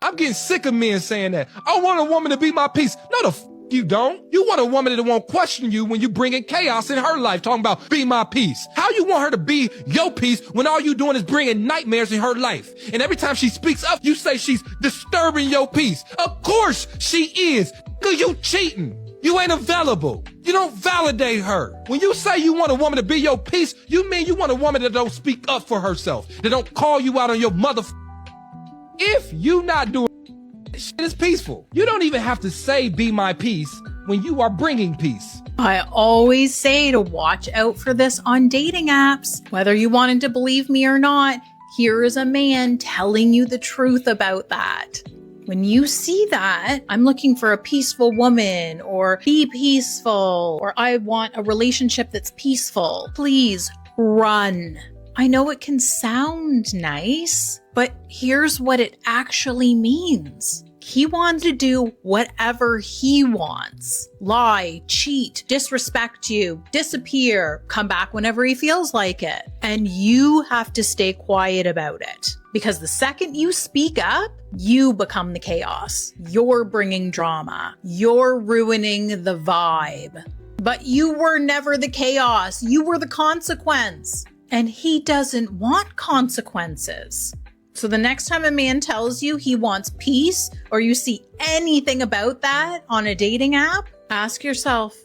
I'm getting sick of men saying that. I want a woman to be my peace. No, the you don't. You want a woman that won't question you when you bring in chaos in her life, talking about be my peace. How you want her to be your peace when all you doing is bringing nightmares in her life? And every time she speaks up, you say she's disturbing your peace. Of course she is. Cause you cheating. You ain't available. You don't validate her. When you say you want a woman to be your peace, you mean you want a woman that don't speak up for herself, that don't call you out on your mother. If you not doing shit is peaceful. You don't even have to say be my peace when you are bringing peace. I always say to watch out for this on dating apps. Whether you wanted to believe me or not, here is a man telling you the truth about that. When you see that, I'm looking for a peaceful woman, or be peaceful, or I want a relationship that's peaceful. Please run. I know it can sound nice, but here's what it actually means. He wants to do whatever he wants. Lie, cheat, disrespect you, disappear, come back whenever he feels like it. And you have to stay quiet about it. Because the second you speak up, you become the chaos. You're bringing drama. You're ruining the vibe. But you were never the chaos. You were the consequence. And he doesn't want consequences. So the next time a man tells you he wants peace, or you see anything about that on a dating app, ask yourself,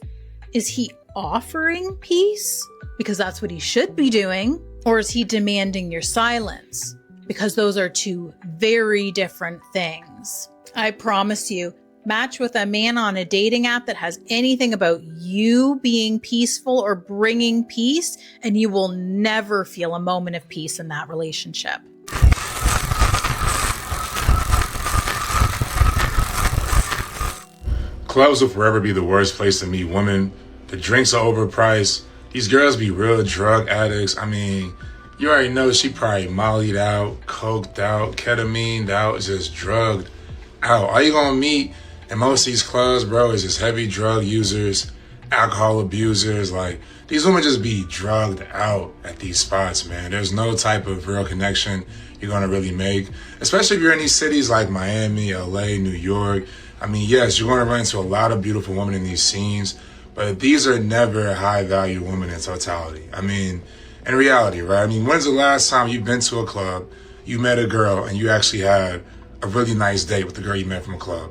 is he offering peace? Because that's what he should be doing. Or is he demanding your silence? Because those are two very different things. I promise you, match with a man on a dating app that has anything about you being peaceful or bringing peace, and you will never feel a moment of peace in that relationship. Clubs will forever be the worst place to meet women. The drinks are overpriced. These girls be real drug addicts. I mean, you already know she probably mollied out, coked out, ketamined out, just drugged out. All you gonna meet in most of these clubs, bro, is just heavy drug users, alcohol abusers. Like, these women just be drugged out at these spots, man. There's no type of real connection you're gonna really make, especially if you're in these cities like Miami, LA, New York. I mean, yes, you're gonna run into a lot of beautiful women in these scenes, but these are never high-value women in totality. I mean, in reality, right? I mean, when's the last time you've been to a club, you met a girl, and you actually had a really nice date with the girl you met from a club?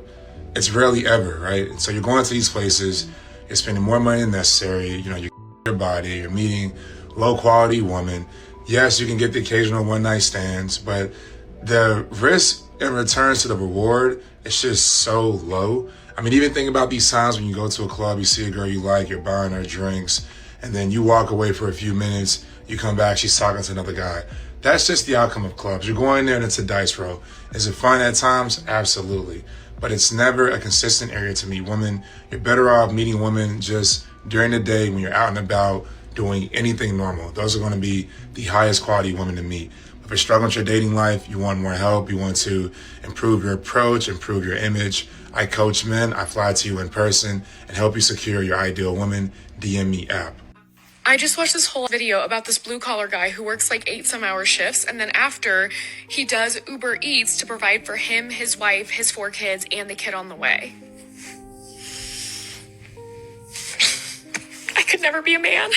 It's rarely ever, right? And so you're going to these places, you're spending more money than necessary, you know, your body, you're meeting low-quality women. Yes, you can get the occasional one-night stands, but the risk in returns to the reward, it's just so low. I mean, even think about these times when you go to a club, you see a girl you like, you're buying her drinks, and then you walk away for a few minutes, you come back, she's talking to another guy. That's just the outcome of clubs. You're going there and it's a dice roll. Is it fun at times? Absolutely. But it's never a consistent area to meet women. You're better off meeting women just during the day when you're out and about doing anything normal. Those are going to be the highest quality women to meet. If you're struggling with your dating life, you want more help, you want to improve your approach, improve your image, I coach men, I fly to you in person and help you secure your ideal woman. DM me app. I just watched this whole video about this blue-collar guy who works like 8-some-hour shifts, and then after, he does Uber Eats to provide for him, his wife, his 4 kids, and the kid on the way. I could never be a man.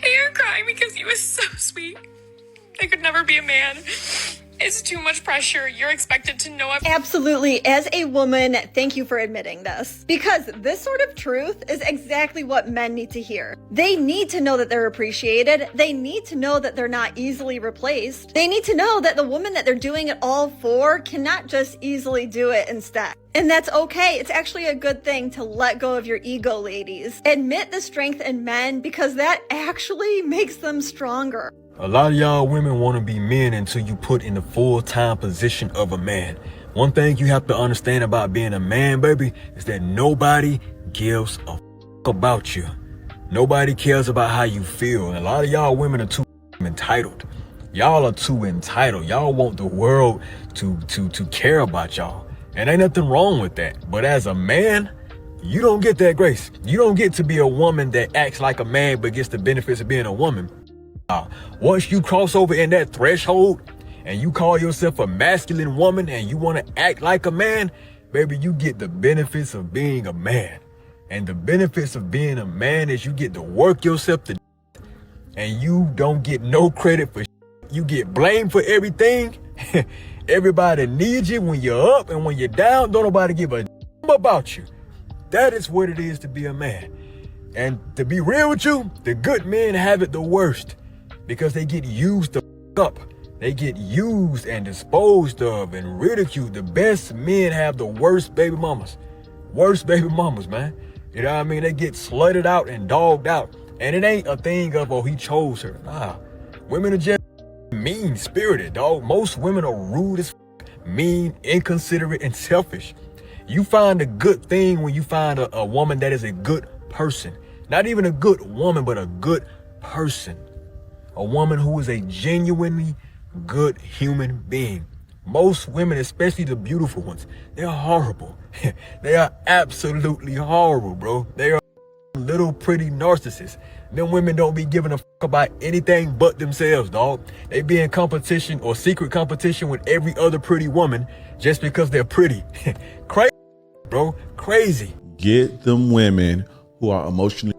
And you're crying because he was so sweet. I could never be a man. It's too much pressure. You're expected to know everything. Absolutely. As a woman, thank you for admitting this. Because this sort of truth is exactly what men need to hear. They need to know that they're appreciated. They need to know that they're not easily replaced. They need to know that the woman that they're doing it all for cannot just easily do it instead. And that's okay. It's actually a good thing to let go of your ego, ladies. Admit the strength in men because that actually makes them stronger. A lot of y'all women want to be men until you put in the full-time position of a man. One thing you have to understand about being a man, baby, is that nobody gives a about you. Nobody cares about how you feel. And a lot of y'all women are too entitled. Y'all are too entitled. Y'all want the world to care about y'all. And ain't nothing wrong with that. But as a man, you don't get that grace. You don't get to be a woman that acts like a man but gets the benefits of being a woman. Once you cross over in that threshold and you call yourself a masculine woman and you want to act like a man, baby, you get the benefits of being a man. And the benefits of being a man is you get to work yourself to and you don't get no credit for you get blamed for everything. Everybody needs you when you're up, and when you're down, don't nobody give a about you. That is what it is to be a man. And to be real with you, the good men have it the worst because they get used the up. They get used and disposed of and ridiculed. The best men have the worst baby mamas. Worst baby mamas, man. You know what I mean? They get slutted out and dogged out. And it ain't a thing of, oh, he chose her. Nah. Women are just mean-spirited, dog. Most women are rude as mean, inconsiderate, and selfish. You find a good thing when you find a woman that is a good person. Not even a good woman, but a good person. A woman who is a genuinely good human being. Most women, especially the beautiful ones, they're horrible. They are absolutely horrible, bro. They are little pretty narcissists. Them women don't be giving a fuck about anything but themselves, dog. They be in competition or secret competition with every other pretty woman just because they're pretty. Crazy, bro. Crazy. Get them women who are emotionally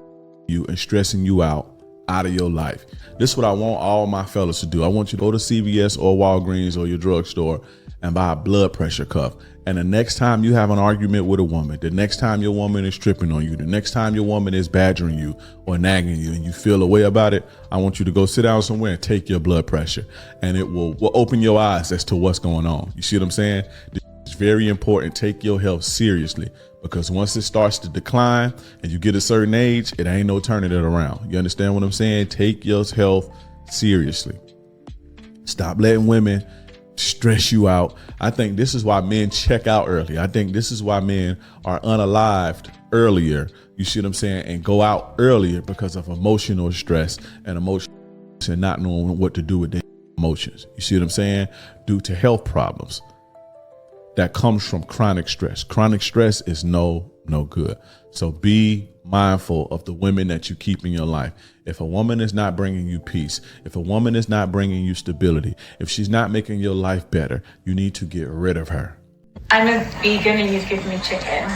you and stressing you out of your life. This is what I want all my fellas to do. I want you to go to CVS or Walgreens or your drugstore and buy a blood pressure cuff. And the next time you have an argument with a woman, the next time your woman is tripping on you, the next time your woman is badgering you or nagging you and you feel a way about it, I want you to go sit down somewhere and take your blood pressure. And it will open your eyes as to what's going on. You see what I'm saying? It's very important. Take your health seriously, because once it starts to decline and you get a certain age, it ain't no turning it around. You understand what I'm saying? Take your health seriously. Stop letting women stress you out. I think this is why men check out early. I think this is why men are unalived earlier. You see what I'm saying? And go out earlier because of emotional stress and emotion and not knowing what to do with their emotions. You see what I'm saying? Due to health problems that comes from chronic stress. Chronic stress is no good. So be mindful of the women that you keep in your life. If a woman is not bringing you peace, if a woman is not bringing you stability, if she's not making your life better, you need to get rid of her. I'm a vegan and you've given me chicken.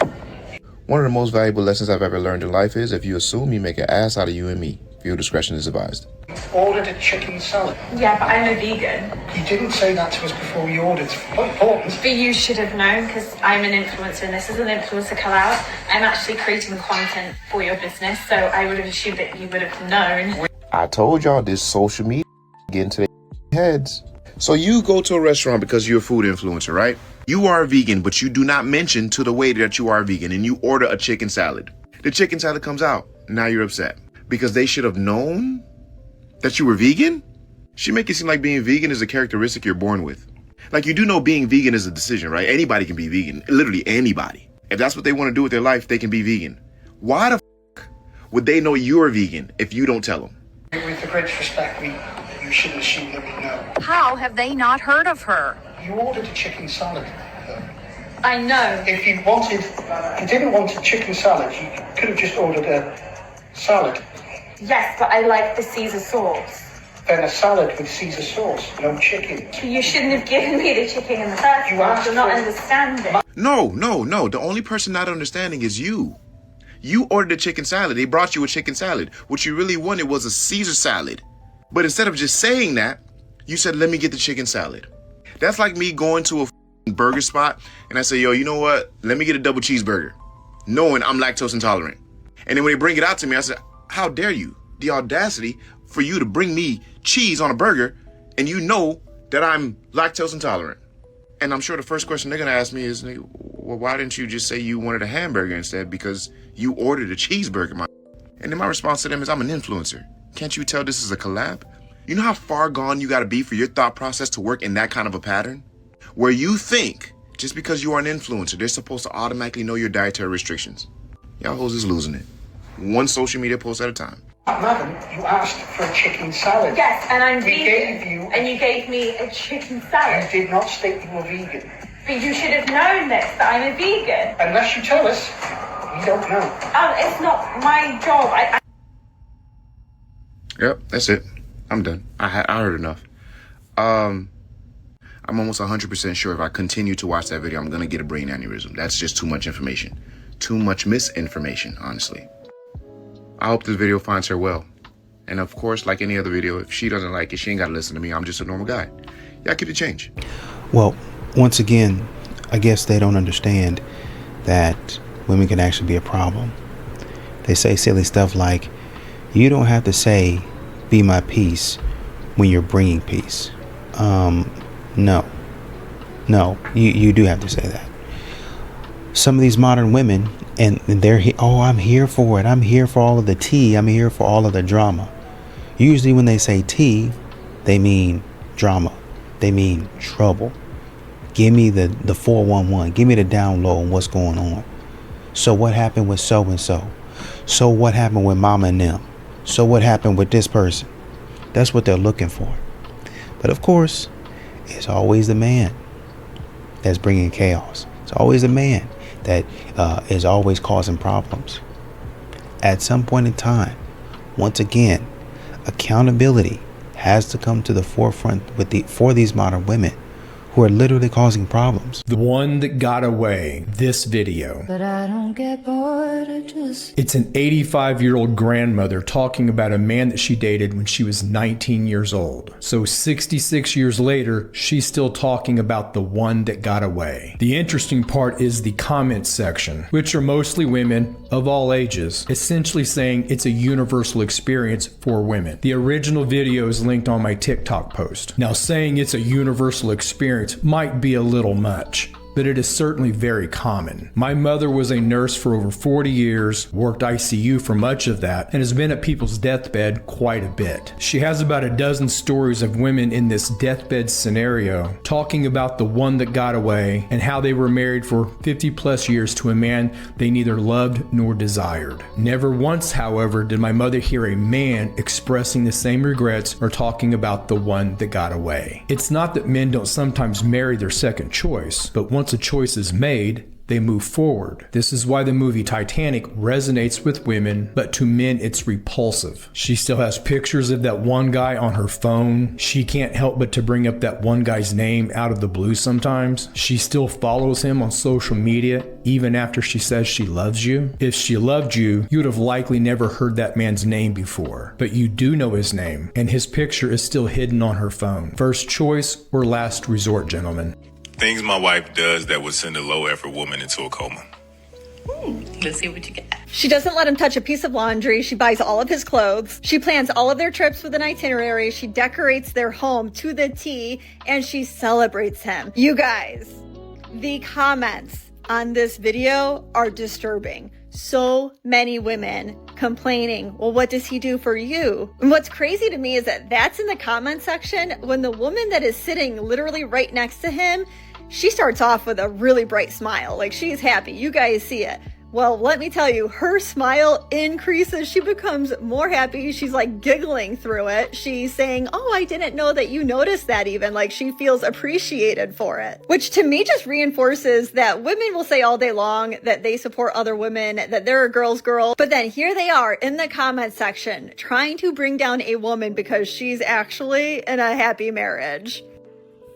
One of the most valuable lessons I've ever learned in life is if you assume, you make an ass out of you and me. Viewer discretion is advised. Ordered a chicken salad. Yeah, but I'm a vegan. You didn't say that to us before we ordered. Not important. But you should have known, because I'm an influencer and this is an influencer call out. I'm actually creating content for your business, so I would have assumed that you would have known. I told y'all this social media get into their heads. So you go to a restaurant because you're a food influencer, right? You are a vegan, but you do not mention to the waiter that you are vegan, and you order a chicken salad. The chicken salad comes out. Now you're upset because they should have known that you were vegan? She make it seem like being vegan is a characteristic you're born with. Like, you do know being vegan is a decision, right? Anybody can be vegan. Literally anybody. If that's what they want to do with their life, they can be vegan. Why the f*** would they know you're vegan if you don't tell them? With the greatest respect, you shouldn't assume that we know. How have they not heard of her? You ordered a chicken salad. I know. If you didn't want a chicken salad, you could have just ordered a salad. Yes, but I like the Caesar sauce. Then a salad with Caesar sauce, no chicken. You shouldn't have given me the chicken in the first place. You're not understanding. No. The only person not understanding is you. You ordered a chicken salad. They brought you a chicken salad. What you really wanted was a Caesar salad. But instead of just saying that, you said, let me get the chicken salad. That's like me going to a burger spot and I say, yo, you know what? Let me get a double cheeseburger, knowing I'm lactose intolerant. And then when they bring it out to me, I said, how dare you? The audacity for you to bring me cheese on a burger and you know that I'm lactose intolerant. And I'm sure the first question they're going to ask me is, well, why didn't you just say you wanted a hamburger instead? Because you ordered a cheeseburger. And then my response to them is, I'm an influencer. Can't you tell this is a collab? You know how far gone you got to be for your thought process to work in that kind of a pattern? Where you think just because you are an influencer, they're supposed to automatically know your dietary restrictions. Y'all hoes is losing it. One social media post at a time. Madam, you asked for a chicken salad. Yes, and I'm We vegan. gave you... And you gave me a chicken salad. You did not state you were vegan. But you should have known this, that I'm a vegan. Unless you tell us, we don't know. It's not my job. Yep, that's it. I'm done. I heard enough. I'm almost 100% sure if I continue to watch that video, I'm going to get a brain aneurysm. That's just too much information. Too much misinformation, honestly. I hope this video finds her well. And of course, like any other video, if she doesn't like it, she ain't got to listen to me. I'm just a normal guy. Y'all keep the change. Well, once again, I guess they don't understand that women can actually be a problem. They say silly stuff like, you don't have to say, be my peace, when you're bringing peace. No, you do have to say that. Some of these modern women, and they're here, oh, I'm here for it. I'm here for all of the tea. I'm here for all of the drama. Usually when they say tea, they mean drama. They mean trouble. Give me the 411. Give me the down low on what's going on. So what happened with so-and-so? So what happened with mama and them? So what happened with this person? That's what they're looking for. But of course, it's always the man that's bringing chaos. It's always the man that is always causing problems. At some point in time, once again, accountability has to come to the forefront for these modern women who are literally causing problems. The one that got away, this video. But I don't get bored, It's an 85-year-old grandmother talking about a man that she dated when she was 19 years old. So 66 years later, she's still talking about the one that got away. The interesting part is the comment section, which are mostly women of all ages, essentially saying it's a universal experience for women. The original video is linked on my TikTok post. Now, saying it's a universal experience might be a little much, but it is certainly very common. My mother was a nurse for over 40 years, worked ICU for much of that, and has been at people's deathbed quite a bit. She has about a dozen stories of women in this deathbed scenario talking about the one that got away and how they were married for 50 plus years to a man they neither loved nor desired. Never once, however, did my mother hear a man expressing the same regrets or talking about the one that got away. It's not that men don't sometimes marry their second choice, but once a choice is made, they move forward. This is why the movie Titanic resonates with women, but to men it's repulsive. She still has pictures of that one guy on her phone. She can't help but to bring up that one guy's name out of the blue sometimes. She still follows him on social media, even after she says she loves you. If she loved you, you would have likely never heard that man's name before. But you do know his name, and his picture is still hidden on her phone. First choice or last resort, gentlemen. Things my wife does that would send a low-effort woman into a coma. Let's see what you get. She doesn't let him touch a piece of laundry. She buys all of his clothes. She plans all of their trips with an itinerary. She decorates their home to the T, and she celebrates him. You guys, the comments on this video are disturbing. So many women complaining, well, what does he do for you? And what's crazy to me is that that's in the comment section when the woman that is sitting literally right next to him, she starts off with a really bright smile. Like, she's happy. You guys see it. Well, let me tell you, her smile increases. She becomes more happy. She's like giggling through it. She's saying, oh, I didn't know that you noticed that even. Like, she feels appreciated for it, which to me just reinforces that women will say all day long that they support other women, that they're a girl's girl. But then here they are in the comment section trying to bring down a woman because she's actually in a happy marriage.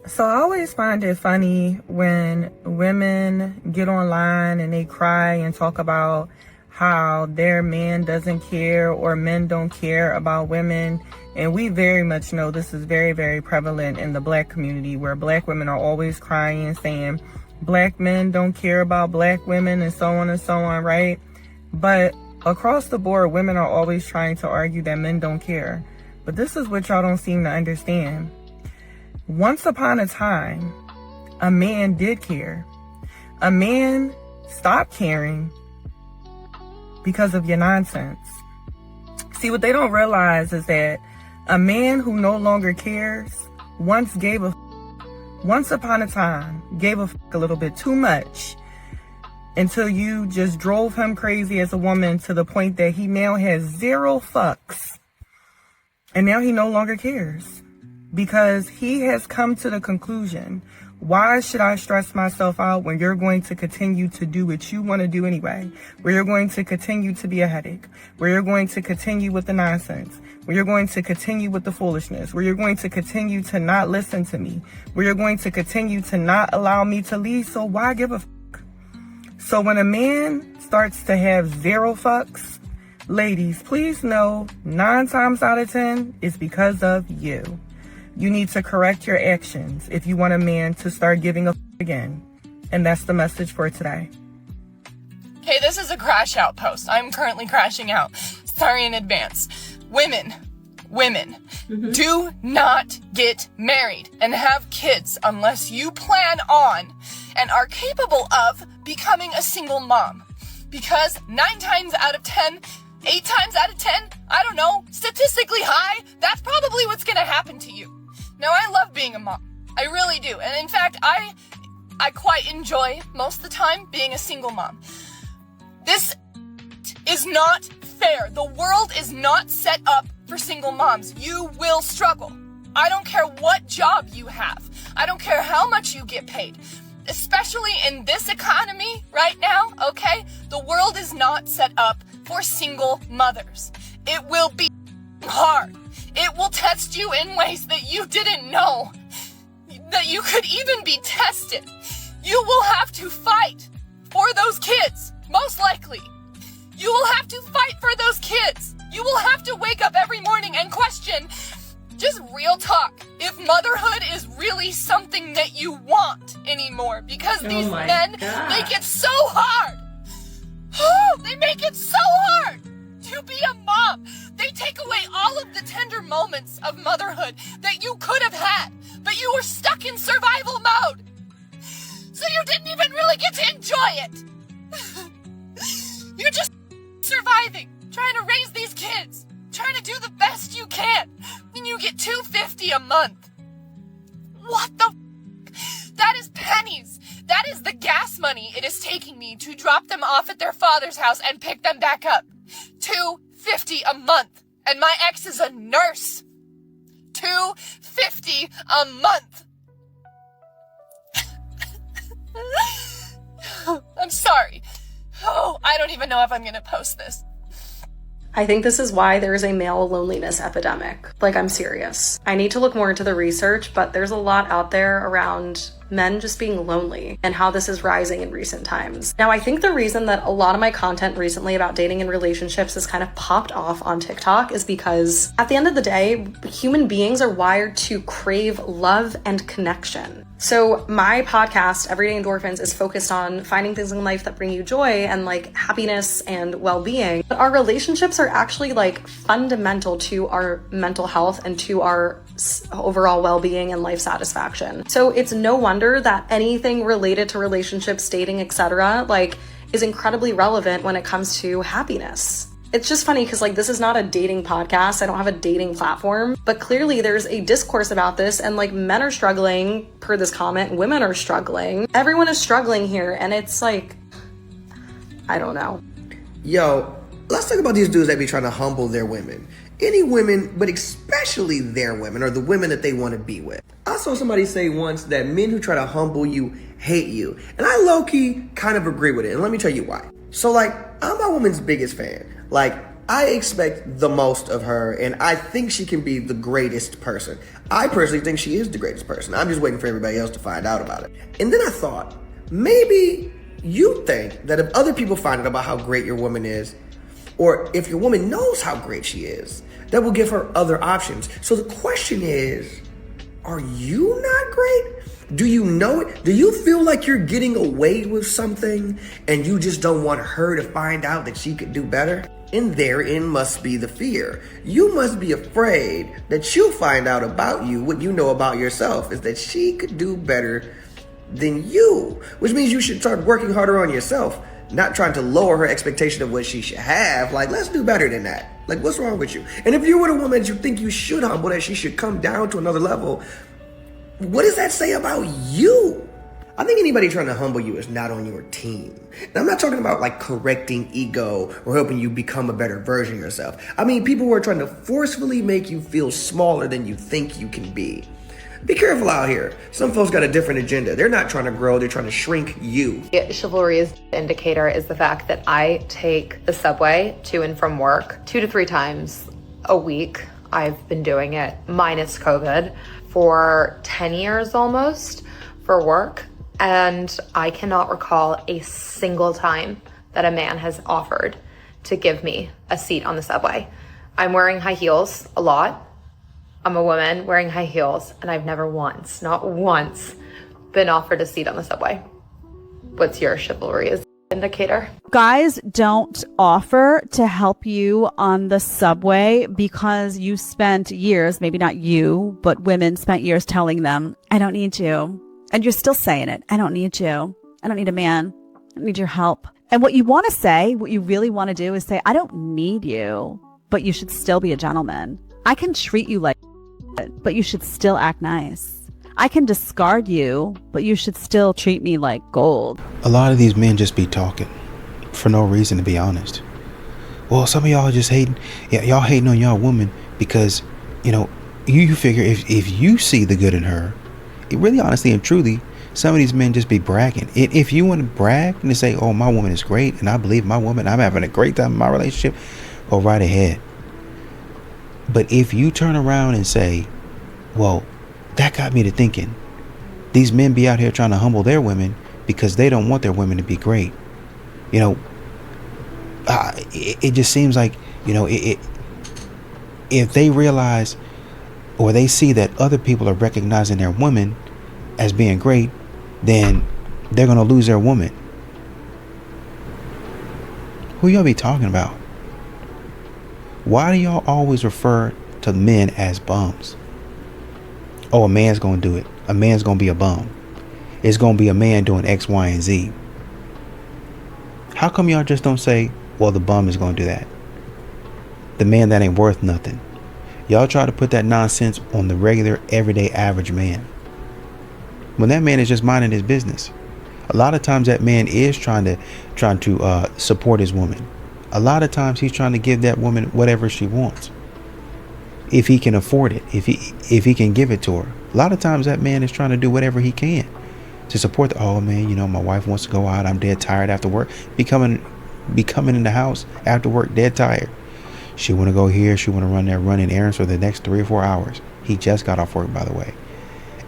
So I always find it funny when women get online and they cry and talk about how their man doesn't care or men don't care about women. And we very much know this is very, very prevalent in the black community, where black women are always crying and saying black men don't care about black women and so on, right? But across the board, women are always trying to argue that men don't care. But this is what y'all don't seem to understand. Once upon a time, a man did care. A man stopped caring because of your nonsense. See, what they don't realize is that a man who no longer cares once upon a time gave a little bit too much until you just drove him crazy as a woman to the point that he now has zero fucks. And now he no longer cares. Because he has come to the conclusion Why should I stress myself out when you're going to continue to do what you want to do anyway? Where you're going to continue to be a headache? Where you're going to continue with the nonsense? Where you're going to continue with the foolishness? Where you're going to continue to not listen to me? Where you're going to continue to not allow me to lead? So why give a fuck? So when a man starts to have zero fucks, ladies, please know 9 times out of 10 it's because of you. You need to correct your actions if you want a man to start giving a fuck again. And that's the message for today. Okay, this is a crash out post. I'm currently crashing out. Sorry in advance. Women, do not get married and have kids unless you plan on and are capable of becoming a single mom. Because 9 times out of 10, 8 times out of 10, I don't know, statistically high, that's probably what's gonna happen to you. Now, I love being a mom. I really do. And in fact, I quite enjoy most of the time being a single mom. This is not fair. The world is not set up for single moms. You will struggle. I don't care what job you have. I don't care how much you get paid. Especially in this economy right now, okay? The world is not set up for single mothers. It will be hard. It will test you in ways that you didn't know that you could even be tested. You will have to fight for those kids, most likely. You will have to fight for those kids. You will have to wake up every morning and question, just real talk, if motherhood is really something that you want anymore. Because these men make it so hard. Oh, they make it so hard to be a mom. They take away all of the tender moments of motherhood that you could have had, but you were stuck in survival mode. So you didn't even really get to enjoy it. You're just surviving, trying to raise these kids, trying to do the best you can, and you get $250 a month. What the That is pennies. That is the gas money it is taking me to drop them off at their father's house and pick them back up. $250 a month. And my ex is a nurse. $250 a month. I'm sorry. Oh, I don't even know if I'm gonna post this. I think this is why there's a male loneliness epidemic. Like, I'm serious. I need to look more into the research, but there's a lot out there around men just being lonely and how this is rising in recent times. Now, I think the reason that a lot of my content recently about dating and relationships has kind of popped off on TikTok is because at the end of the day, human beings are wired to crave love and connection. So my podcast, Everyday Endorphins, is focused on finding things in life that bring you joy and like happiness and well-being. But our relationships are actually like fundamental to our mental health and to our overall well-being and life satisfaction. So it's no wonder that anything related to relationships, dating, etc., like is incredibly relevant when it comes to happiness. It's just funny because like this is not a dating podcast. I don't have a dating platform, but clearly there's a discourse about this and like men are struggling per this comment, women are struggling. Everyone is struggling here and it's like, I don't know. Yo, let's talk about these dudes that be trying to humble their women. Any women, but especially their women or the women that they want to be with. I saw somebody say once that men who try to humble you hate you. And I low-key kind of agree with it. And let me tell you why. So like, I'm my woman's biggest fan. Like, I expect the most of her, and I think she can be the greatest person. I personally think she is the greatest person. I'm just waiting for everybody else to find out about it. And then I thought, maybe you think that if other people find out about how great your woman is, or if your woman knows how great she is, that will give her other options. So the question is, are you not great? Do you know it? Do you feel like you're getting away with something and you just don't want her to find out that she could do better? And therein must be the fear. You must be afraid that she'll find out about you what you know about yourself is that she could do better than you, which means you should start working harder on yourself, not trying to lower her expectation of what she should have. Like, let's do better than that. Like, what's wrong with you? And if you're with a woman that you think you should humble, that she should come down to another level, what does that say about you? I think anybody trying to humble you is not on your team. And I'm not talking about like correcting ego or helping you become a better version of yourself. I mean, people who are trying to forcefully make you feel smaller than you think you can be. Be careful out here. Some folks got a different agenda. They're not trying to grow, they're trying to shrink you. Chivalry's indicator is the fact that I take the subway to and from work 2 to 3 times a week. I've been doing it, minus COVID, for 10 years almost for work. And I cannot recall a single time that a man has offered to give me a seat on the subway. I'm wearing high heels a lot. I'm a woman wearing high heels, and I've never once, not once, been offered a seat on the subway. What's your chivalry indicator? Guys don't offer to help you on the subway because you spent years, maybe not you, but women spent years telling them, I don't need you. And you're still saying it. I don't need you. I don't need a man. I don't need your help. And what you want to say, what you really want to do is say, I don't need you, but you should still be a gentleman. I can treat you like but you should still act nice. I can discard you, but you should still treat me like gold. A lot of these men just be talking for no reason, to be honest. Well, some of y'all are just hating. Yeah, y'all hating on y'all woman because, you figure if you see the good in her, it really honestly and truly, some of these men just be bragging. If you want to brag and to say, oh, my woman is great and I believe my woman, I'm having a great time in my relationship, go right ahead. But if you turn around and say, well, that got me to thinking, these men be out here trying to humble their women because they don't want their women to be great. It just seems like, if they realize or they see that other people are recognizing their women as being great, then they're going to lose their woman. Who y'all be talking about? Why do y'all always refer to men as bums? Oh, a man's going to do it. A man's going to be a bum. It's going to be a man doing X, Y, and Z. How come y'all just don't say, well, the bum is going to do that? The man that ain't worth nothing. Y'all try to put that nonsense on the regular, everyday, average man. When that man is just minding his business. A lot of times that man is trying to support his woman. A lot of times he's trying to give that woman whatever she wants. If he can afford it, if he can give it to her. A lot of times that man is trying to do whatever he can to support oh man, my wife wants to go out, I'm dead tired after work. Be coming in the house after work dead tired. She want to go here, she want to run there running errands for the next 3 or 4 hours. He just got off work, by the way.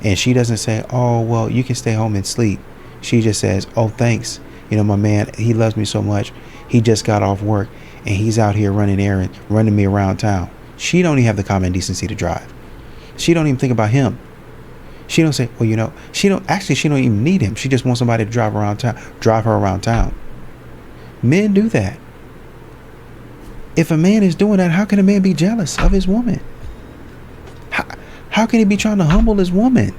And she doesn't say, oh well, you can stay home and sleep. She just says, oh thanks, my man, he loves me so much. He just got off work and he's out here running errands, running me around town. She don't even have the common decency to drive. She don't even think about him. She don't say, well, she don't even need him. She just wants somebody to drive her around town. Men do that. If a man is doing that, how can a man be jealous of his woman? How can he be trying to humble his woman?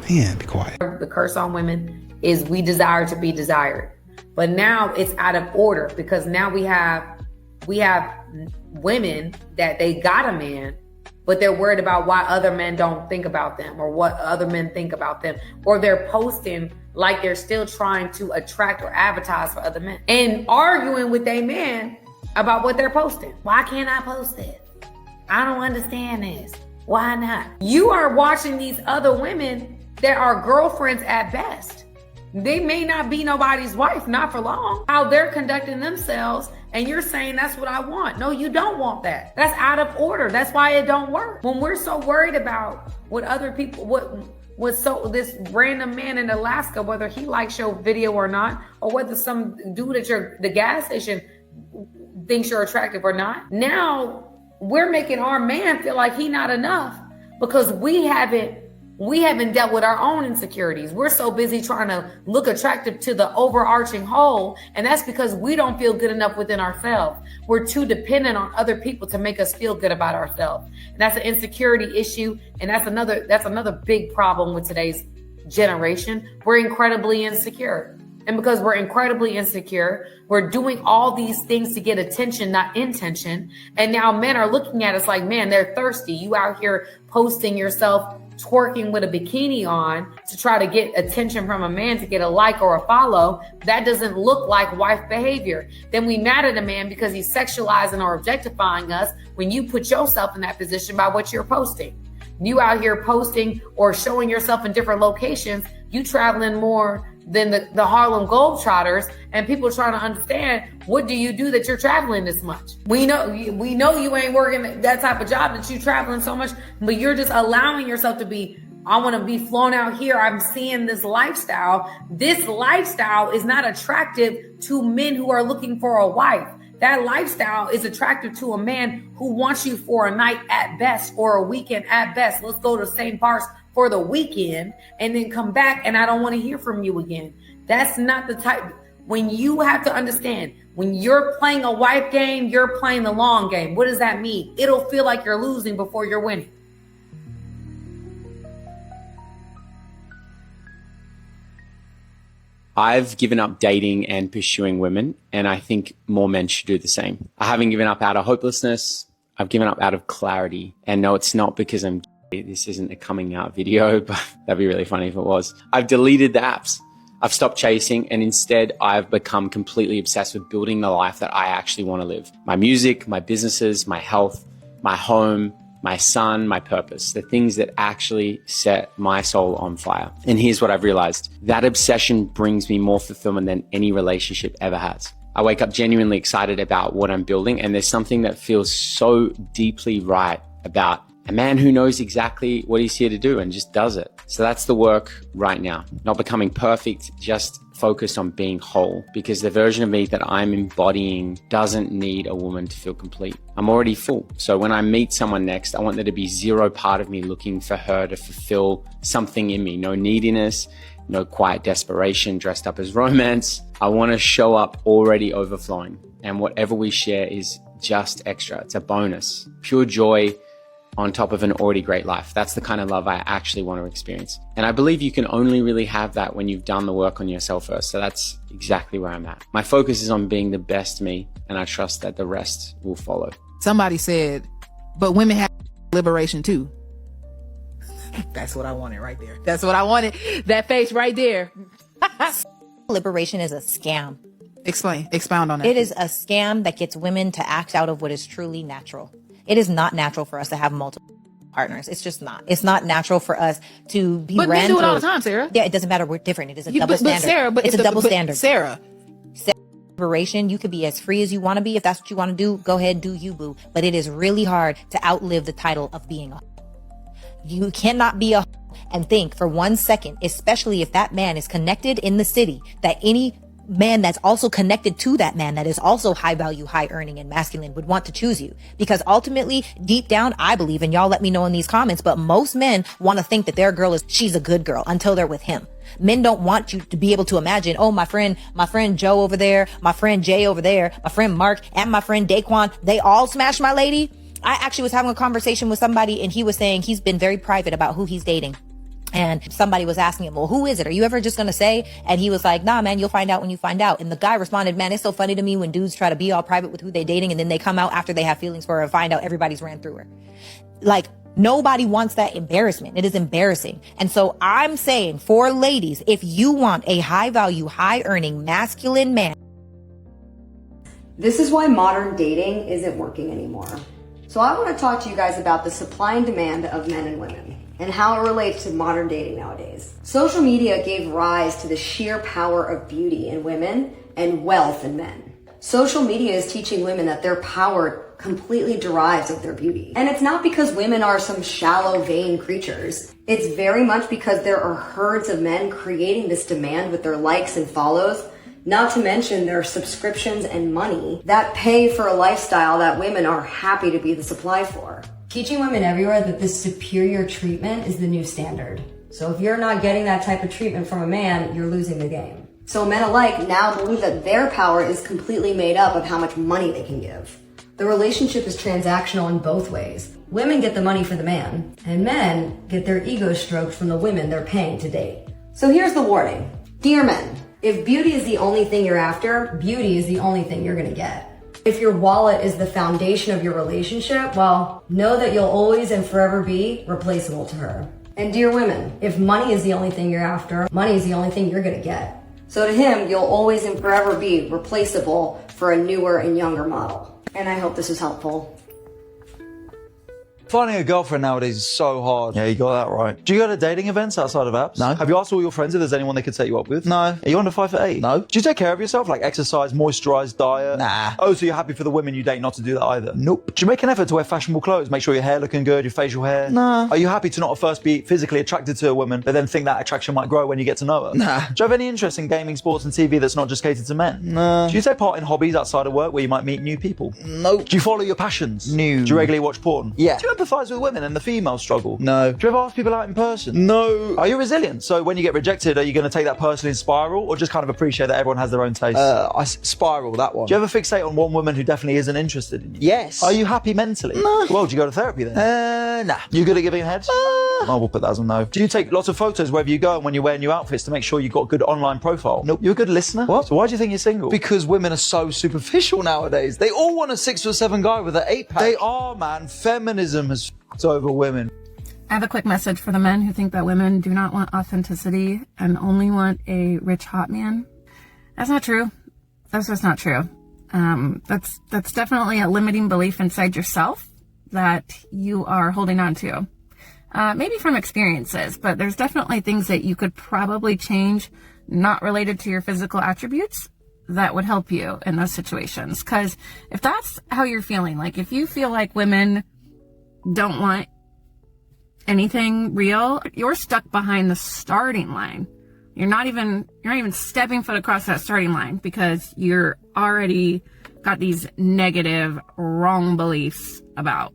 Man, be quiet. The curse on women is we desire to be desired. But now it's out of order because now we have women that they got a man, but they're worried about why other men don't think about them or what other men think about them, or they're posting like they're still trying to attract or advertise for other men and arguing with a man about what they're posting. Why can't I post it? I don't understand this. Why not? You are watching these other women that are girlfriends at best. They may not be nobody's wife, not for long. How they're conducting themselves, and you're saying that's what I want. No, you don't want that. That's out of order. That's why it don't work. When we're so worried about what other people, this random man in Alaska, whether he likes your video or not, or whether some dude at the gas station thinks you're attractive or not. Now we're making our man feel like he not enough because we haven't dealt with our own insecurities. We're so busy trying to look attractive to the overarching whole. And that's because we don't feel good enough within ourselves. We're too dependent on other people to make us feel good about ourselves. And that's an insecurity issue. And that's another big problem with today's generation. We're incredibly insecure. And because we're incredibly insecure, we're doing all these things to get attention, not intention. And now men are looking at us like, man, they're thirsty. You out here posting yourself twerking with a bikini on to try to get attention from a man to get a like or a follow. That doesn't look like wife behavior. Then we mad at a man because he's sexualizing or objectifying us when you put yourself in that position by what you're posting. You out here posting or showing yourself in different locations. You traveling more than the Harlem Globetrotters, and people trying to understand, what do you do that you're traveling this much? We know you ain't working that type of job that you traveling so much, but you're just allowing yourself to be, I want to be flown out here. I'm seeing this lifestyle. This lifestyle is not attractive to men who are looking for a wife. That lifestyle is attractive to a man who wants you for a night at best or a weekend at best. Let's go to St. Bart's for the weekend and then come back and I don't want to hear from you again. That's not the type. When you have to understand, when you're playing a wife game, you're playing the long game. What does that mean? It'll feel like you're losing before you're winning. I've given up dating and pursuing women, and I think more men should do the same. I haven't given up out of hopelessness. I've given up out of clarity. And no, it's not because I'm gay. This isn't a coming out video, but that'd be really funny if it was. I've deleted the apps. I've stopped chasing, and instead I've become completely obsessed with building the life that I actually want to live. My music, my businesses, my health, my home, my son, my purpose, the things that actually set my soul on fire. And here's what I've realized. That obsession brings me more fulfillment than any relationship ever has. I wake up genuinely excited about what I'm building, and there's something that feels so deeply right about a man who knows exactly what he's here to do and just does it. So that's the work right now. Not becoming perfect, just focused on being whole, because the version of me that I'm embodying doesn't need a woman to feel complete. I'm already full. So when I meet someone next, I want there to be zero part of me looking for her to fulfill something in me. No neediness, no quiet desperation dressed up as romance. I want to show up already overflowing, and whatever we share is just extra. It's a bonus, pure joy on top of an already great life. That's the kind of love I actually want to experience. And I believe you can only really have that when you've done the work on yourself first. So that's exactly where I'm at. My focus is on being the best me, and I trust that the rest will follow. Somebody said, but women have liberation too. That's what I wanted right there. That's what I wanted. That face right there. Liberation is a scam. Expound on that. It is a scam that gets women to act out of what is truly natural. It is not natural for us to have multiple partners. It's just not. It's not natural for us to be But men do it all the time, Sarah. Yeah, it doesn't matter. We're different. It is a double but standard. Sarah, it's a double standard. Sarah. Liberation, you could be as free as you want to be. If that's what you want to do, go ahead, do you, boo. But it is really hard to outlive the title of being a. You cannot be a and think for 1 second, especially if that man is connected in the city, that any man that's also connected to that man that is also high value, high earning and masculine would want to choose you. Because ultimately, deep down, I believe, and y'all let me know in these comments, but most men want to think that their girl she's a good girl until they're with him. Men don't want you to be able to imagine, oh, my friend Joe over there, my friend Jay over there, my friend Mark and my friend Daquan, they all smashed my lady. I actually was having a conversation with somebody, and he was saying he's been very private about who he's dating. And somebody was asking him, well, who is it? Are you ever just going to say? And he was like, nah, man, you'll find out when you find out. And the guy responded, man, it's so funny to me when dudes try to be all private with who they dating, and then they come out after they have feelings for her and find out everybody's ran through her. Like, nobody wants that embarrassment. It is embarrassing. And so I'm saying for ladies, if you want a high value, high earning, masculine man. This is why modern dating isn't working anymore. So I want to talk to you guys about the supply and demand of men and women, and how it relates to modern dating nowadays. Social media gave rise to the sheer power of beauty in women and wealth in men. Social media is teaching women that their power completely derives of their beauty. And it's not because women are some shallow, vain creatures. It's very much because there are herds of men creating this demand with their likes and follows, not to mention their subscriptions and money that pay for a lifestyle that women are happy to be the supply for. Teaching women everywhere that this superior treatment is the new standard. So if you're not getting that type of treatment from a man, you're losing the game. So men alike now believe that their power is completely made up of how much money they can give. The relationship is transactional in both ways. Women get the money for the man, and men get their ego stroked from the women they're paying to date. So here's the warning. Dear men, if beauty is the only thing you're after, beauty is the only thing you're gonna get. If your wallet is the foundation of your relationship, well, know that you'll always and forever be replaceable to her. And dear women, if money is the only thing you're after, money is the only thing you're gonna get. So to him, you'll always and forever be replaceable for a newer and younger model. And I hope this is helpful. Finding a girlfriend nowadays is so hard. Yeah, you got that right. Do you go to dating events outside of apps? No. Have you asked all your friends if there's anyone they could set you up with? No. Are you under 5'8"? No. Do you take care of yourself, like exercise, moisturize, diet? Nah. Oh, so you're happy for the women you date not to do that either? Nope. Do you make an effort to wear fashionable clothes? Make sure your hair looking good, your facial hair? Nah. Are you happy to not at first be physically attracted to a woman, but then think that attraction might grow when you get to know her? Nah. Do you have any interest in gaming, sports, and TV that's not just catered to men? Nah. Do you take part in hobbies outside of work where you might meet new people? Nope. Do you follow your passions? No. Do you regularly watch porn? Yeah. Do you empathise with women and the female struggle? No. Do you ever ask people out in person? No. Are you resilient? So when you get rejected, are you going to take that personally and spiral, or just kind of appreciate that everyone has their own taste? I spiral, that one. Do you ever fixate on one woman who definitely isn't interested in you? Yes. Are you happy mentally? No. Well, do you go to therapy then? Nah. You good at giving head? Oh, we'll put that as a no. Do you take lots of photos wherever you go and when you wear new outfits to make sure you've got a good online profile? Nope. You're a good listener? What? So why do you think you're single? Because women are so superficial nowadays. They all want a 6'7" guy with an 8-pack. They are, man. Feminism has f***ed over women. I have a quick message for the men who think that women do not want authenticity and only want a rich, hot man. That's not true. That's just not true. That's definitely a limiting belief inside yourself that you are holding on to. Maybe from experiences, but there's definitely things that you could probably change not related to your physical attributes that would help you in those situations. Because if that's how you're feeling, like if you feel like women don't want anything real, you're stuck behind the starting line. You're not even stepping foot across that starting line because you're already got these negative, wrong beliefs about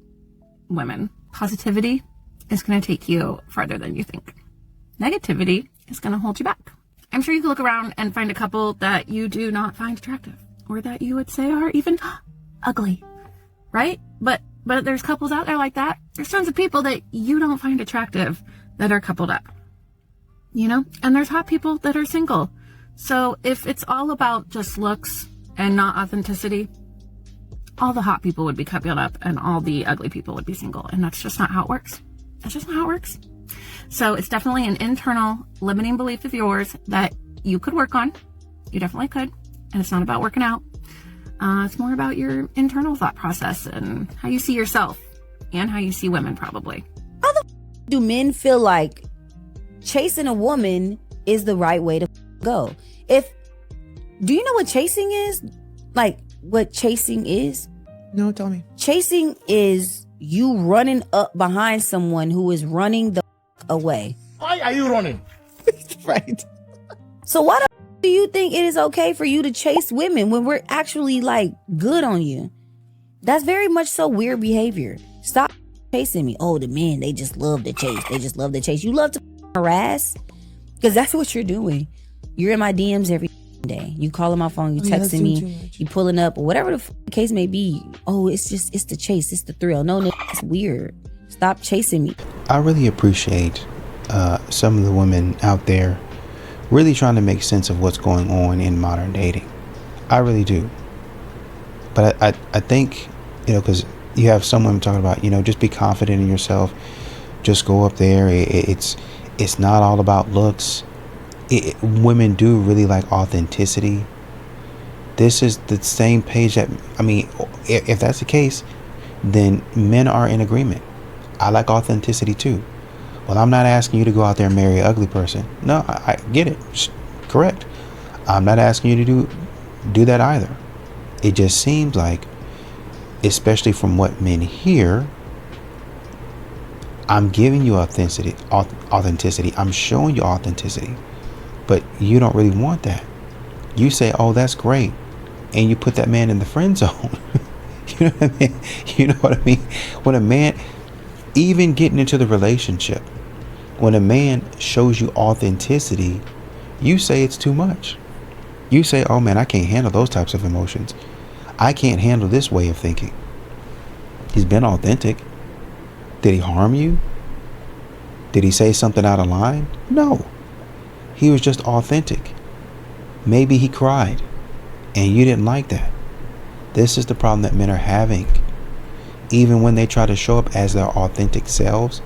women. Positivity is going to take you farther than you think. Negativity is going to hold you back. I'm sure you can look around and find a couple that you do not find attractive or that you would say are even ugly, right? But there's couples out there like that. There's tons of people that you don't find attractive that are coupled up, you know? And there's hot people that are single. So if it's all about just looks and not authenticity, all the hot people would be coupled up and all the ugly people would be single. And that's just not how it works. That's just not how it works. So it's definitely an internal limiting belief of yours that you could work on. You definitely could. And it's not about working out. It's more about your internal thought process and how you see yourself and how you see women, probably. How the do men feel like chasing a woman is the right way to go? Do you know what chasing is? Like what chasing is? No, tell me. Chasing is you running up behind someone who is running the away. Why are you running? Right. So why the do you think it is okay for you to chase women when we're actually like good on you? That's very much so weird behavior. Stop chasing me. Oh, the men, they just love to chase. They just love to chase. You love to harass? Because that's what you're doing. You're in my DMs every day. You calling my phone, you texting me, you pulling up, or whatever the case may be. Oh, it's the chase, it's the thrill. No, it's weird. Stop chasing me. I really appreciate some of the women out there really trying to make sense of what's going on in modern dating. I really do. But I think, because you have some women talking about, just be confident in yourself. Just go up there. It's not all about looks. Women do really like authenticity. This is the same page that, if that's the case, then men are in agreement. I like authenticity too. Well, I'm not asking you to go out there and marry an ugly person. No, I get it. Correct. I'm not asking you to do that either. It just seems like, especially from what men hear, I'm giving you authenticity. I'm showing you authenticity. But you don't really want that. You say, oh, that's great. And you put that man in the friend zone. You know what I mean? You know what I mean? When a man, even getting into the relationship, when a man shows you authenticity, you say it's too much. You say, oh man, I can't handle those types of emotions. I can't handle this way of thinking. He's been authentic. Did he harm you? Did he say something out of line? No. He was just authentic. Maybe he cried and you didn't like that. This is the problem that men are having. Even when they try to show up as their authentic selves,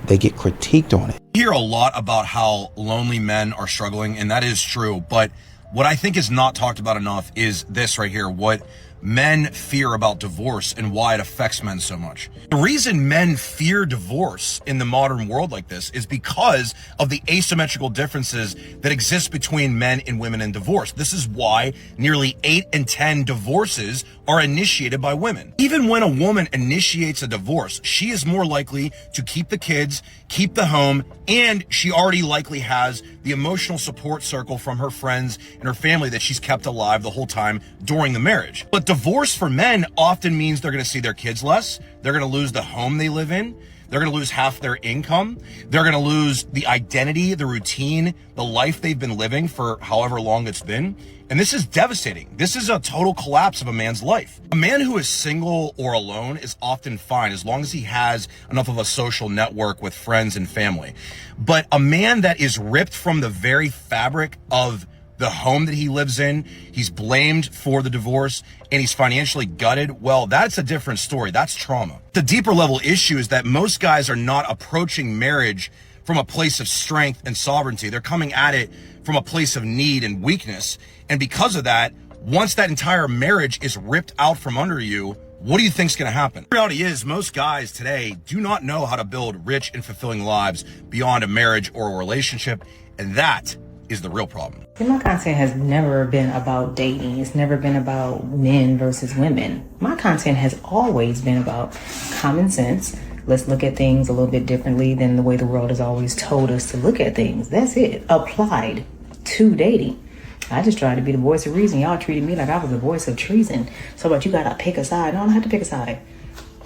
they get critiqued on it. I hear a lot about how lonely men are struggling, and that is true. But what I think is not talked about enough is this right here. What men fear about divorce and why it affects men so much. The reason men fear divorce in the modern world like this is because of the asymmetrical differences that exist between men and women in divorce. This is why nearly 8 in 10 divorces are initiated by women. Even when a woman initiates a divorce, she is more likely to keep the kids, keep the home, and she already likely has the emotional support circle from her friends and her family that she's kept alive the whole time during the marriage. But divorce for men often means they're going to see their kids less. They're going to lose the home they live in. They're going to lose half their income. They're going to lose the identity, the routine, the life they've been living for however long it's been. And this is devastating. This is a total collapse of a man's life. A man who is single or alone is often fine as long as he has enough of a social network with friends and family. But a man that is ripped from the very fabric of the home that he lives in, he's blamed for the divorce, and he's financially gutted, well, that's a different story. That's trauma. The deeper level issue is that most guys are not approaching marriage from a place of strength and sovereignty. They're coming at it from a place of need and weakness. And because of that, once that entire marriage is ripped out from under you, what do you think's going to happen? The reality is most guys today do not know how to build rich and fulfilling lives beyond a marriage or a relationship. And that is the real problem. My content has never been about dating. It's never been about men versus women. My content has always been about common sense. Let's look at things a little bit differently than the way the world has always told us to look at things. That's it. Applied to dating. I just tried to be the voice of reason. Y'all treated me like I was the voice of treason. So, but you gotta pick a side. No, I don't have to pick a side.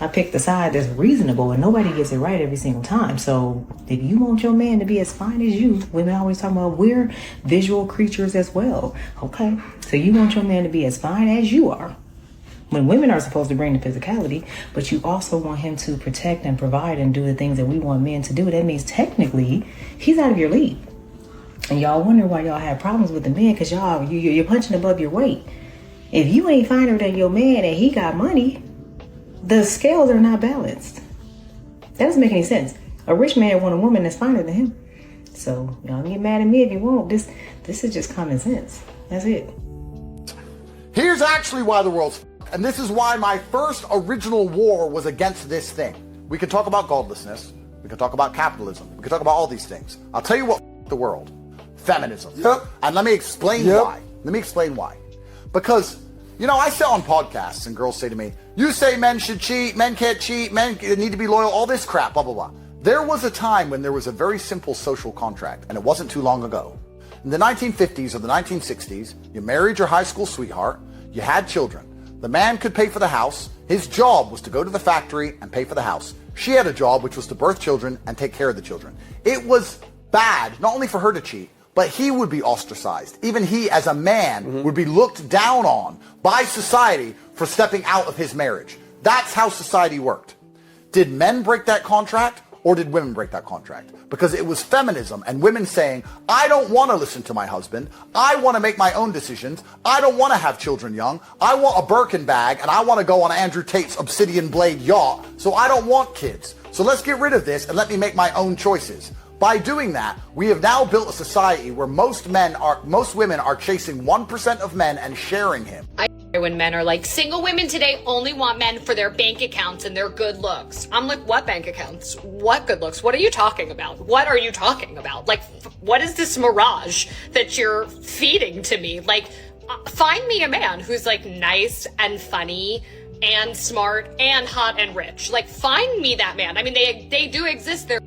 I picked the side that's reasonable, and nobody gets it right every single time. So if you want your man to be as fine as you, women always talk about we're visual creatures as well. Okay, so you want your man to be as fine as you are. When women are supposed to bring the physicality, but you also want him to protect and provide and do the things that we want men to do. That means technically he's out of your league. And y'all wonder why y'all have problems with the men, because you're punching above your weight. If you ain't finer than your man and he got money, the scales are not balanced. That doesn't make any sense. A rich man want a woman that's finer than him. So y'all get mad at me if you won't. This is just common sense. That's it. Here's actually why the world's and this is why my first original war was against this thing. We can talk about godlessness. We can talk about capitalism. We can talk about all these things. I'll tell you what the world. Feminism. Yep. And let me explain why. Let me explain why. Because, you know, I sit on podcasts and girls say to me, you say men should cheat, men can't cheat, men need to be loyal, all this crap, blah, blah, blah. There was a time when there was a very simple social contract, and it wasn't too long ago. In the 1950s or the 1960s, you married your high school sweetheart, you had children. The man could pay for the house. His job was to go to the factory and pay for the house. She had a job which was to birth children and take care of the children. It was bad, not only for her to cheat, but he would be ostracized. Even he, as a man, would be looked down on by society for stepping out of his marriage. That's how society worked. Did men break that contract, or did women break that contract? Because it was feminism and women saying, I don't want to listen to my husband. I want to make my own decisions. I don't want to have children young. I want a Birkin bag, and I want to go on Andrew Tate's Obsidian Blade yacht, so I don't want kids. So let's get rid of this and let me make my own choices. By doing that, we have now built a society where most women are chasing 1% of men and sharing him. When men are like, single women today only want men for their bank accounts and their good looks. I'm like, what bank accounts? What good looks? What are you talking about? What are you talking about? Like, what is this mirage that you're feeding to me? Like, find me a man who's like nice and funny and smart and hot and rich. Like, find me that man. I mean, they do exist. They're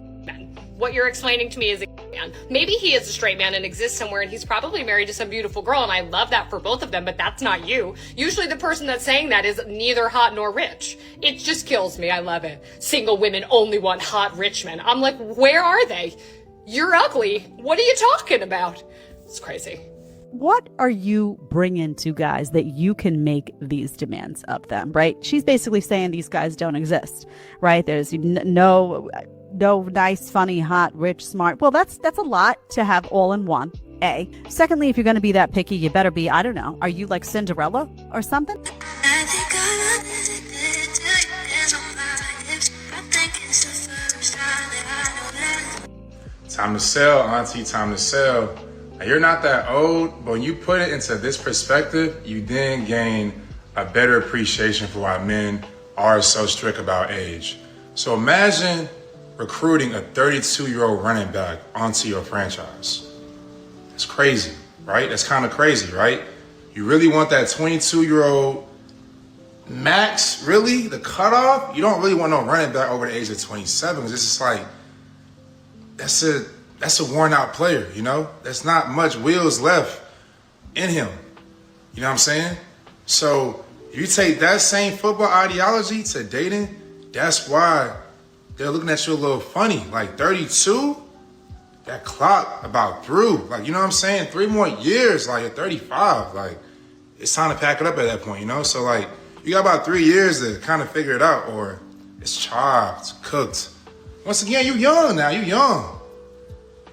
men. What you're explaining to me is a man. Maybe he is a straight man and exists somewhere, and he's probably married to some beautiful girl, and I love that for both of them, but that's not you. Usually the person that's saying that is neither hot nor rich. It just kills me. I love it. Single women only want hot, rich men. I'm like, where are they? You're ugly. What are you talking about? It's crazy. What are you bringing to guys that you can make these demands of them, right? She's basically saying these guys don't exist, right? There's no nice, funny, hot, rich, smart. Well, that's a lot to have all in one, A. Secondly, if you're going to be that picky, you better be, I don't know, are you like Cinderella or something? Time to sell, auntie, time to sell. Now, you're not that old, but when you put it into this perspective, you then gain a better appreciation for why men are so strict about age. So imagine recruiting a 32-year-old running back onto your franchise. It's crazy, right? That's kind of crazy, right? You really want that 22-year-old max, really? The cutoff? You don't really want no running back over the age of 27, because it's just like, that's a worn out player, you know? There's not much wheels left in him. You know what I'm saying? So you take that same football ideology to dating, that's why they're looking at you a little funny. Like 32, that clock about through. Like, you know what I'm saying? 3 more years, like at 35, like it's time to pack it up at that point, you know? So like, you got about 3 years to kind of figure it out, or it's chopped, cooked. Once again, you young now, you young.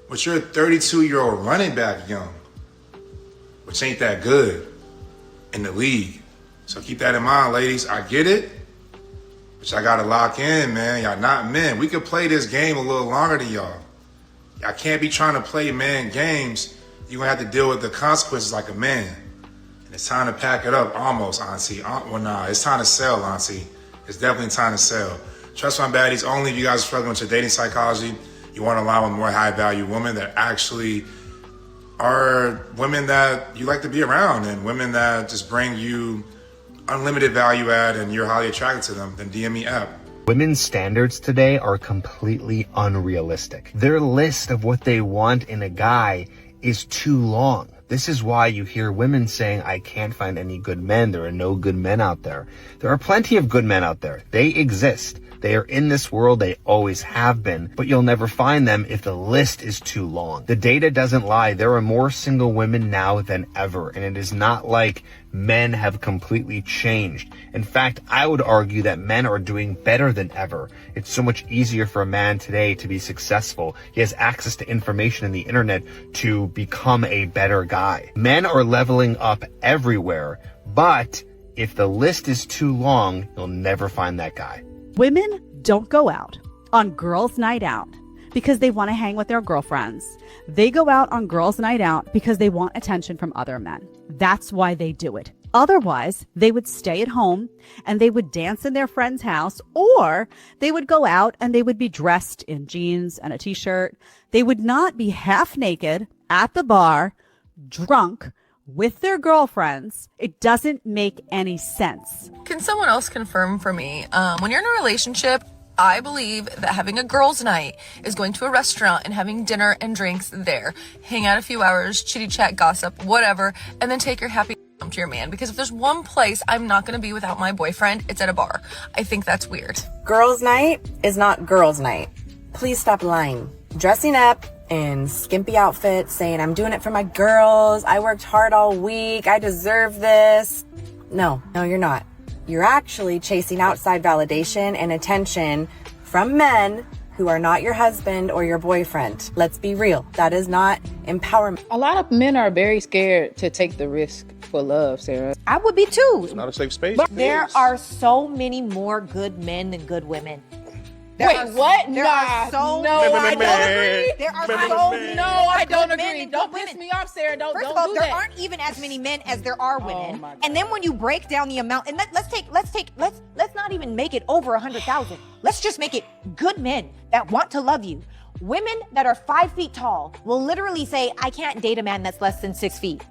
But you're a 32-year-old running back young, which ain't that good in the league. So keep that in mind, ladies. I get it, but y'all gotta lock in, man. Y'all not men. We could play this game a little longer than y'all. Y'all can't be trying to play man games. You're gonna have to deal with the consequences like a man. And it's time to pack it up, almost, auntie. Well, nah, it's time to sell, auntie. It's definitely time to sell. Trust Fund Baddies only. If you guys are struggling with your dating psychology, you want to align with more high-value women that actually are women that you like to be around, and women that just bring you unlimited value add and you're highly attracted to them, then DM me app. Women's standards today are completely unrealistic. Their list of what they want in a guy is too long. This is why you hear women saying, I can't find any good men. There are no good men out there. There are plenty of good men out there. They exist. They are in this world. They always have been, but you'll never find them if the list is too long. The data doesn't lie. There are more single women now than ever, and it is not like men have completely changed. In fact, I would argue that men are doing better than ever. It's so much easier for a man today to be successful. He has access to information in the internet to become a better guy. Men are leveling up everywhere, but if the list is too long, you'll never find that guy. Women don't go out on girls' night out because they want to hang with their girlfriends. They go out on girls' night out because they want attention from other men. That's why they do it. Otherwise, they would stay at home and they would dance in their friend's house, or they would go out and they would be dressed in jeans and a t-shirt. They would not be half naked at the bar, drunk, with their girlfriends. It doesn't make any sense. Can someone else confirm for me? When you're in a relationship, I believe that having a girls' night is going to a restaurant and having dinner and drinks there. Hang out a few hours, chitty chat, gossip, whatever, and then take your happy to your man. Because if there's one place I'm not going to be without my boyfriend, it's at a bar. I think that's weird. Girls' night is not girls' night. Please stop lying. Dressing up in skimpy outfits, saying I'm doing it for my girls, I worked hard all week, I deserve this. No, you're not. You're actually chasing outside validation and attention from men who are not your husband or your boyfriend. Let's be real. That is not empowerment. A lot of men are very scared to take the risk for love, Sarah. I would be too. It's not a safe space. There are so many more good men than good women. Wait, what? There are so no, I don't agree. There are No, I don't agree. Don't piss me off, Sarah. Don't First do of all, there that. aren't even as many men as there are women. my God. And then when you break down the amount, and let's not even make it over 100,000. Let's just make it good men that want to love you. Women that are 5 feet tall will literally say, I can't date a man that's less than 6 feet.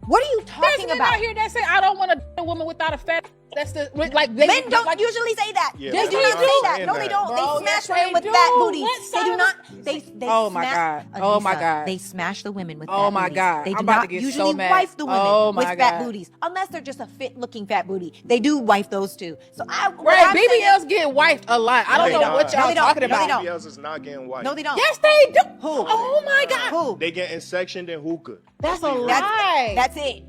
What are you talking There's men about? out here that say, I don't want to date a woman without a fat. That's the like. Men don't usually say that. Yeah, They do not say that. No, they don't. Bro, They smash yes, women they with do. fat booties. What They side do of not. the- They Oh my smash, God. Oh my Anissa, God. They smash the women with Oh fat my booties. God. They I'm do about to not get usually so mad. wife the women Oh with my fat God. booties, unless they're just a fit-looking fat booty. They do wife those too. So Right, BBLs get wiped a lot. I don't know what y'all talking about. BBLs is not getting white. No, they don't. Yes, they do. Who? Oh my God. Who? They getting sectioned in hookah. That's a lie. That's it.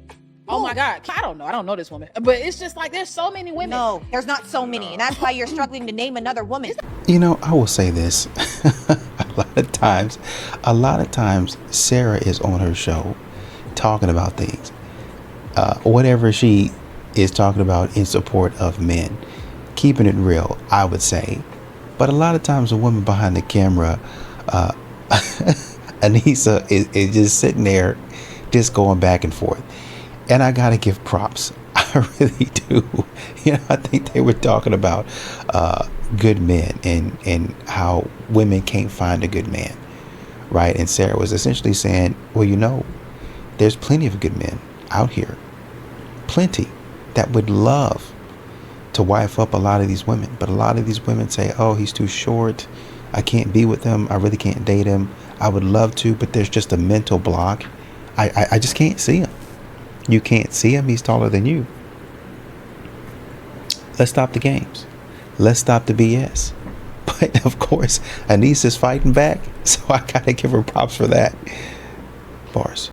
Oh my God. I don't know. I don't know this woman. But it's just like there's so many women. No, there's not so many, and that's why you're struggling to name another woman. You know, I will say this. a lot of times, Sarah is on her show talking about things. Whatever she is talking about in support of men, keeping it real, I would say. But a lot of times, a woman behind the camera, Anissa, is just sitting there, just going back and forth. And I gotta give props. I really do. You know, I think they were talking about good men and how women can't find a good man, right? And Sarah was essentially saying, well, you know, there's plenty of good men out here, plenty, that would love to wife up a lot of these women. But a lot of these women say, oh, he's too short. I can't be with him. I really can't date him. I would love to, but there's just a mental block. I just can't see him. You can't see him. He's taller than you. Let's stop the games. Let's stop the BS. But of course, Anise is fighting back, so I gotta give her props for that. Bars.